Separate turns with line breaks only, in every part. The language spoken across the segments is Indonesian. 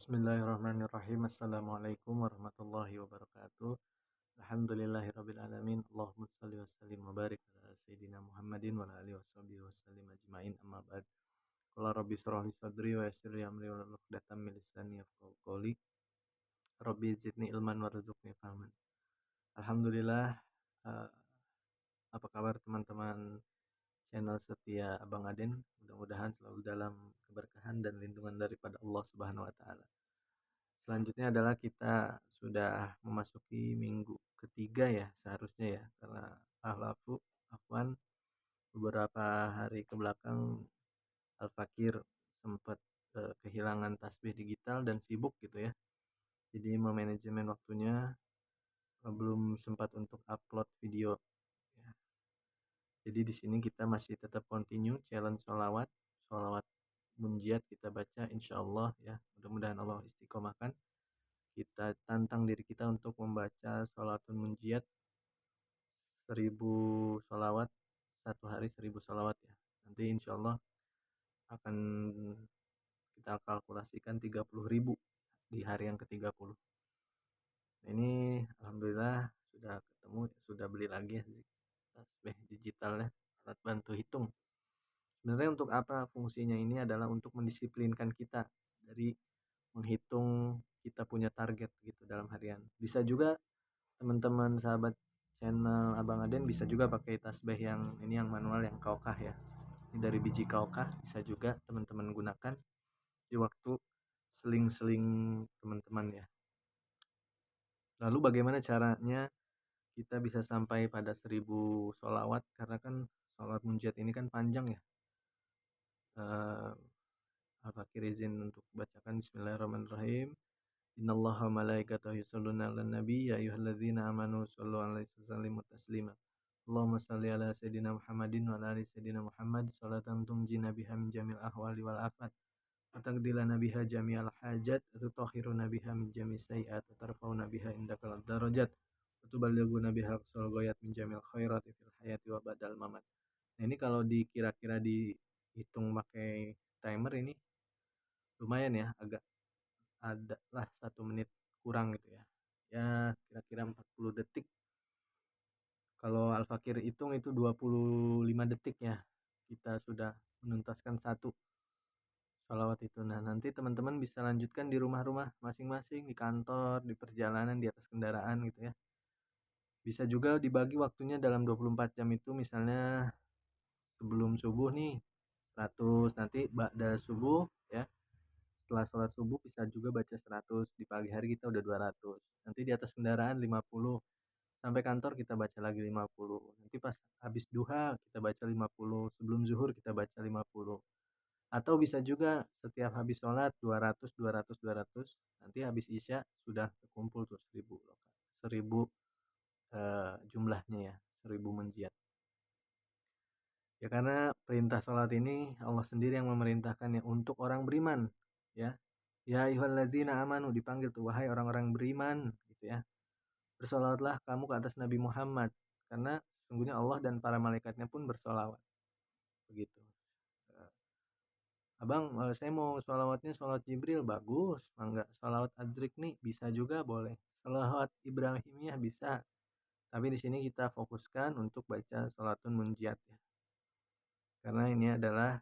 Bismillahirrahmanirrahim. Assalamualaikum warahmatullahi wabarakatuh. Alhamdulillahirabbil alamin. Allahumma shalli wa sallim wa barik ala sayyidina Muhammadin wa ala alihi washabihi wasallim ajmain. Amma ba'd. Qala rabbi shrah li sadri wa yassir li amri wa hlul 'uqdatam min lisani yafqahu qawli. Rabbi zidni ilman warzuqni fahman. Alhamdulillah, eh, apa kabar teman-teman channel setia Abang Aden? Mudah-mudahan selalu dalam keberkahan dan lindungan daripada Allah Subhanahu wa taala. Selanjutnya adalah kita sudah memasuki minggu ketiga ya seharusnya ya, karena afwan beberapa hari ke belakang Al-Fakir sempat kehilangan tasbih digital dan sibuk gitu ya. Jadi memanajemen waktunya belum sempat untuk upload video ya. Jadi di sini kita masih tetap continue challenge sholawat munjiat kita baca insya Allah ya. Mudah-mudahan Allah istiqomahkan. Kita tantang diri kita untuk membaca sholatun munjiat 1000 sholawat, satu hari 1000 sholawat ya. Nanti insya Allah akan kita kalkulasikan 30.000 di hari yang ke-30. Nah, ini alhamdulillah sudah ketemu, sudah beli lagi ya tasbih digitalnya, alat bantu hitung. Sebenarnya untuk apa fungsinya? Ini adalah untuk mendisiplinkan kita dari menghitung kita punya target gitu dalam harian. Bisa juga teman-teman sahabat channel Abang Aden bisa juga pakai tasbih yang ini, yang manual, yang kaukah ya. Ini dari biji kaukah, bisa juga teman-teman gunakan di waktu seling-seling teman-teman ya. Lalu bagaimana caranya kita bisa sampai pada 1000 sholawat? Karena kan sholawat munjiat ini kan panjang ya. Al-Fakir izin untuk bacakan. Bismillahirrahmanirrahim. Innallaha malaikatahu yusholluna 'alan nabi ya ayyuhalladzina amanu shollu 'alaihi wa sallimu taslima. Allahumma shalli ala sayyidina Muhammadin wa ala ali sayyidina Muhammad sholatan tunjina biha min jamil ahwali wal afat wa taqdilana biha jami'al hajat wa tutahhiruna biha min jami'is sayyi'at wa tarfa'una biha indakal darajat wa tuballighuna biha aqsal ghayat min jamil khairati fil hayati wa badal mamat. Nah, ini kalau dikira-kira dihitung pakai timer ini lumayan ya, agak ada lah 1 menit kurang gitu ya. Ya kira-kira 40 detik. Kalau Al-Fakir hitung itu 25 detik ya. Kita sudah menuntaskan satu sholawat itu. Nah, nanti teman-teman bisa lanjutkan di rumah-rumah masing-masing, di kantor, di perjalanan, di atas kendaraan gitu ya. Bisa juga dibagi waktunya dalam 24 jam itu, misalnya sebelum subuh nih 100, nanti ba'da subuh ya. Setelah sholat subuh bisa juga baca 100, di pagi hari kita udah 200. Nanti di atas kendaraan 50. Sampai kantor kita baca lagi 50. Nanti pas habis duha kita baca 50. Sebelum zuhur kita baca 50. Atau bisa juga setiap habis sholat 200, 200, 200. Nanti habis isya sudah terkumpul tuh 1000. 1000 jumlahnya ya, 1000 munjiat. Ya karena perintah sholat ini Allah sendiri yang memerintahkannya untuk orang beriman ya. Ya ayyuhalladzina amanu, dipanggil tuh wahai orang-orang beriman gitu ya. Bersolawatlah kamu ke atas Nabi Muhammad, karena sesungguhnya Allah dan para malaikatnya pun bersolawat. Begitu. Abang, saya mau sholawatnya sholawat Jibril, bagus. Mangga. Sholawat Adrik nih bisa juga, boleh. Sholawat Ibrahimiyah bisa. Tapi di sini kita fokuskan untuk baca sholatun munjiat ya. Karena ini adalah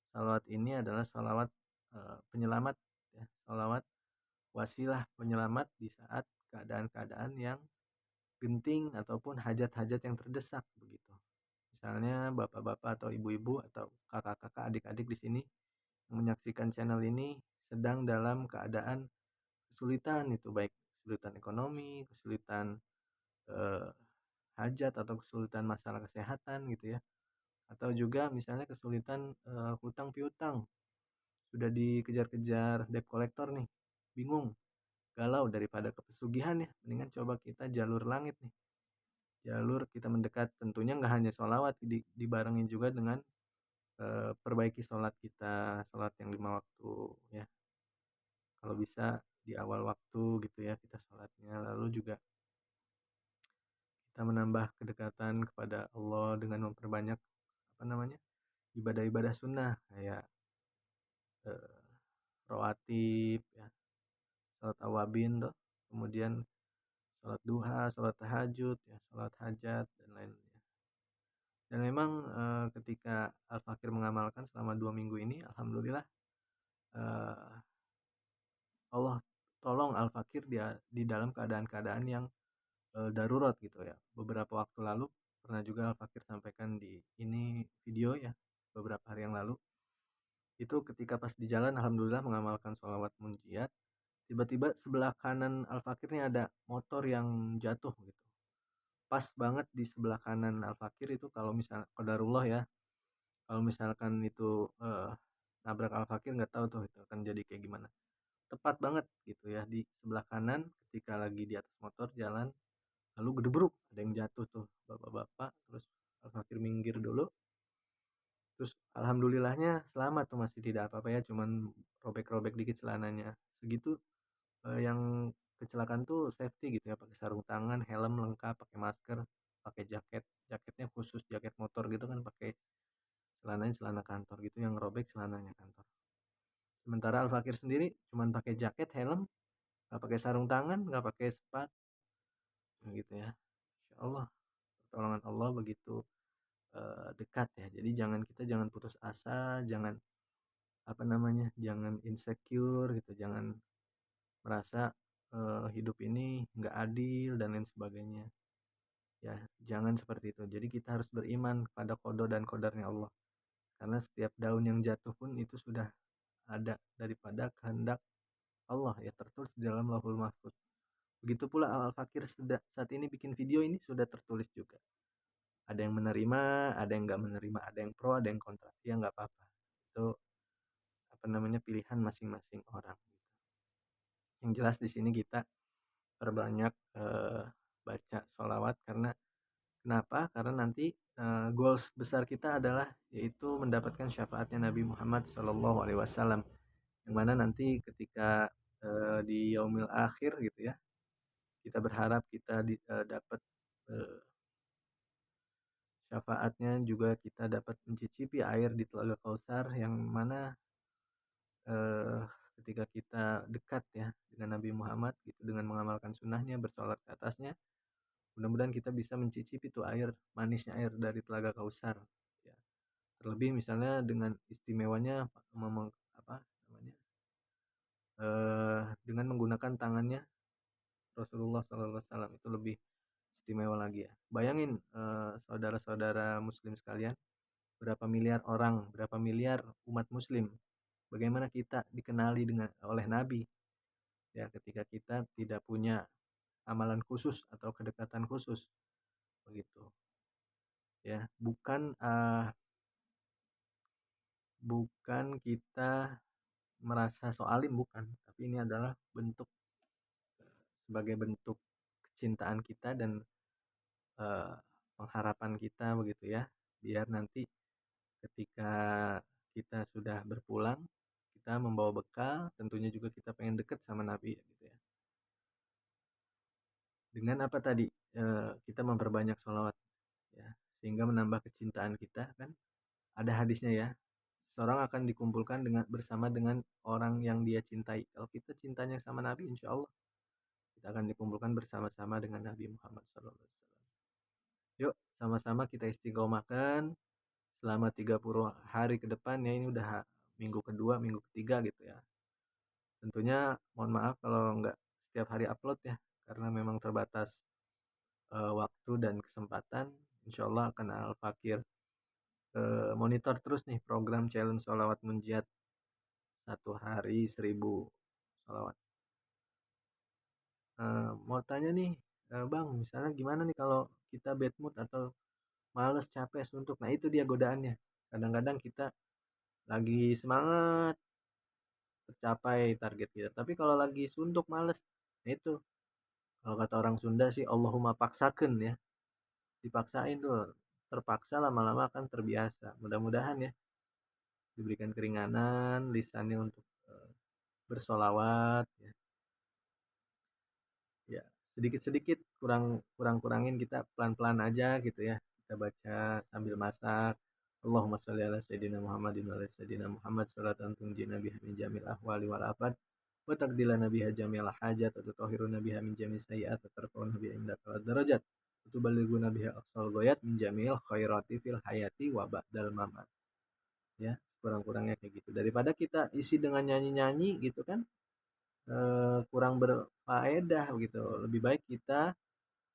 sholawat ini adalah sholawat penyelamat ya. Sholawat wasilah penyelamat di saat keadaan-keadaan yang genting ataupun hajat-hajat yang terdesak begitu. Misalnya bapak-bapak atau ibu-ibu atau kakak-kakak, adik-adik di sini yang menyaksikan channel ini sedang dalam keadaan kesulitan, itu baik kesulitan ekonomi, kesulitan eh, hajat atau kesulitan masalah kesehatan gitu ya. Atau juga misalnya kesulitan hutang piutang. Sudah dikejar-kejar debt collector nih. Bingung, galau, daripada kepesugihan ya. Mendingan coba kita jalur langit nih. Jalur kita mendekat, tentunya nggak hanya sholawat, dibarengin juga dengan perbaiki sholat kita, sholat yang 5 waktu ya. Kalau bisa di awal waktu gitu ya kita sholatnya. Lalu juga kita menambah kedekatan kepada Allah dengan memperbanyak ibadah-ibadah sunnah kayak rawatib ya, salat awabin tuh, kemudian salat duha, salat tahajud ya, salat hajat dan lainnya. Dan memang ketika Al-Fakir mengamalkan selama 2 minggu ini, alhamdulillah eh, Allah tolong Al-Fakir dia di dalam keadaan-keadaan yang darurat gitu ya. Beberapa waktu lalu pernah juga Al-Fakir sampaikan di ini video ya, beberapa hari yang lalu. Itu ketika pas di jalan alhamdulillah mengamalkan sholawat munjiat, tiba-tiba sebelah kanan Al-Fakir ini ada motor yang jatuh gitu. Pas banget di sebelah kanan Al-Fakir itu, kalau misal qadarullah ya, kalau misalkan itu nabrak Al-Fakir, nggak tahu tuh itu akan jadi kayak gimana. Tepat banget gitu ya di sebelah kanan ketika lagi di atas motor jalan, lalu gedebruk ada yang jatuh tuh bapak-bapak, terus Al-Fakir minggir dulu, terus alhamdulillahnya selamat tuh, masih tidak apa-apa ya, cuman robek-robek dikit celananya segitu. Yang kecelakaan tuh safety gitu ya, pakai sarung tangan, helm lengkap, pakai masker, pakai jaketnya khusus jaket motor gitu kan, pakai celananya celana kantor gitu, yang robek celananya kantor. Sementara Al Fakir sendiri cuman pakai jaket, helm, nggak pakai sarung tangan, nggak pakai sepatu gitu ya. Insya Allah pertolongan Allah begitu dekat ya. Jadi jangan putus asa, jangan apa namanya, jangan insecure gitu, jangan merasa hidup ini nggak adil dan lain sebagainya. Ya, jangan seperti itu. Jadi kita harus beriman pada qada dan qadarnya Allah. Karena setiap daun yang jatuh pun itu sudah ada daripada kehendak Allah ya, tertulis di dalam Lauhul Mahfuz. Begitu pula Al-Fakir saat ini bikin video ini sudah tertulis juga. Ada yang menerima, ada yang nggak menerima, ada yang pro, ada yang kontra. Ya nggak apa-apa. Itu apa namanya, pilihan masing-masing orang. Yang jelas di sini kita perbanyak baca sholawat. Karena kenapa? Karena nanti goals besar kita adalah yaitu mendapatkan syafaatnya Nabi Muhammad SAW, yang mana nanti ketika di yaumil akhir gitu ya, kita berharap kita dapat syafaatnya, juga kita dapat mencicipi air di Telaga Kausar, yang mana eh, ketika kita dekat ya dengan Nabi Muhammad gitu, dengan mengamalkan sunnahnya, bersolat ke atasnya, mudah-mudahan kita bisa mencicipi tuh air manisnya, air dari Telaga Kausar ya. Terlebih misalnya dengan istimewanya apa namanya, dengan menggunakan tangannya Rasulullah SAW, itu lebih istimewa lagi ya. Bayangin saudara-saudara muslim sekalian, berapa miliar orang, berapa miliar umat muslim, bagaimana kita dikenali oleh Nabi ya, ketika kita tidak punya amalan khusus atau kedekatan khusus begitu ya. Bukan kita merasa soalim, bukan, tapi ini adalah sebagai bentuk kecintaan kita dan eh, pengharapan kita begitu ya, biar nanti ketika kita sudah berpulang, kita membawa bekal, tentunya juga kita pengen deket sama Nabi gitu ya. Dengan apa tadi? Kita memperbanyak sholawat ya, sehingga menambah kecintaan kita kan. Ada hadisnya ya, seorang akan dikumpulkan bersama dengan orang yang dia cintai. Kalau kita cintanya sama Nabi, insya Allah kita akan dikumpulkan bersama-sama dengan Nabi Muhammad SAW. Yuk sama-sama kita istiqomahkan selama 30 hari ke depan ya. Ini udah minggu kedua, minggu ketiga gitu ya. Tentunya mohon maaf kalau nggak setiap hari upload ya, karena memang terbatas waktu dan kesempatan. Insya Allah akan Al-Fakir monitor terus nih program challenge sholawat munjiat 1 hari 1000 sholawat. Mau tanya nih Bang, misalnya gimana nih kalau kita bad mood atau males, capek, suntuk? Nah itu dia godaannya. Kadang-kadang kita lagi semangat, tercapai target kita, tapi kalau lagi suntuk, males, nah itu kalau kata orang Sunda sih Allahumma paksakan ya, dipaksain tuh, terpaksa lama-lama akan terbiasa. Mudah-mudahan ya diberikan keringanan lisannya untuk bersolawat ya. Ya sedikit-sedikit kurangin, kita pelan-pelan aja gitu ya, kita baca sambil masak, Allahumma shalli ala sayyidina Muhammadin wa ala sayyidina Muhammad salatan tunjina biha min jamil ahwali wal afat wa taqdilana biha jamil hajat wa tutahhiruna biha min jamil sayyi'at wa tarfa'una biha indaka wad darajat wa tuballighuna biha aqsal ghayat min jamil khairati fil hayati wa ba'dal mamat. Ya, kurang-kurangnya kayak gitu. Daripada kita isi dengan nyanyi-nyanyi gitu kan, kurang berfaedah gitu. Lebih baik kita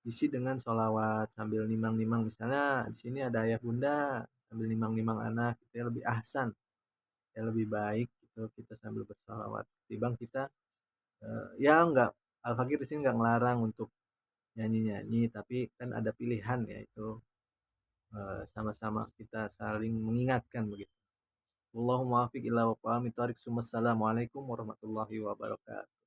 isi dengan sholawat sambil nimang-nimang, misalnya di sini ada ayah bunda sambil nimang-nimang anak, itu ya lebih ahsan, ya lebih baik gitu kita sambil bersolawat timbang kita ya enggak, Al-Fakir di sini nggak ngelarang untuk nyanyi-nyanyi, tapi kan ada pilihan yaitu sama-sama kita saling mengingatkan begitu. Allahumma afiq ila wa Assalamualaikum warahmatullahi wabarakatuh.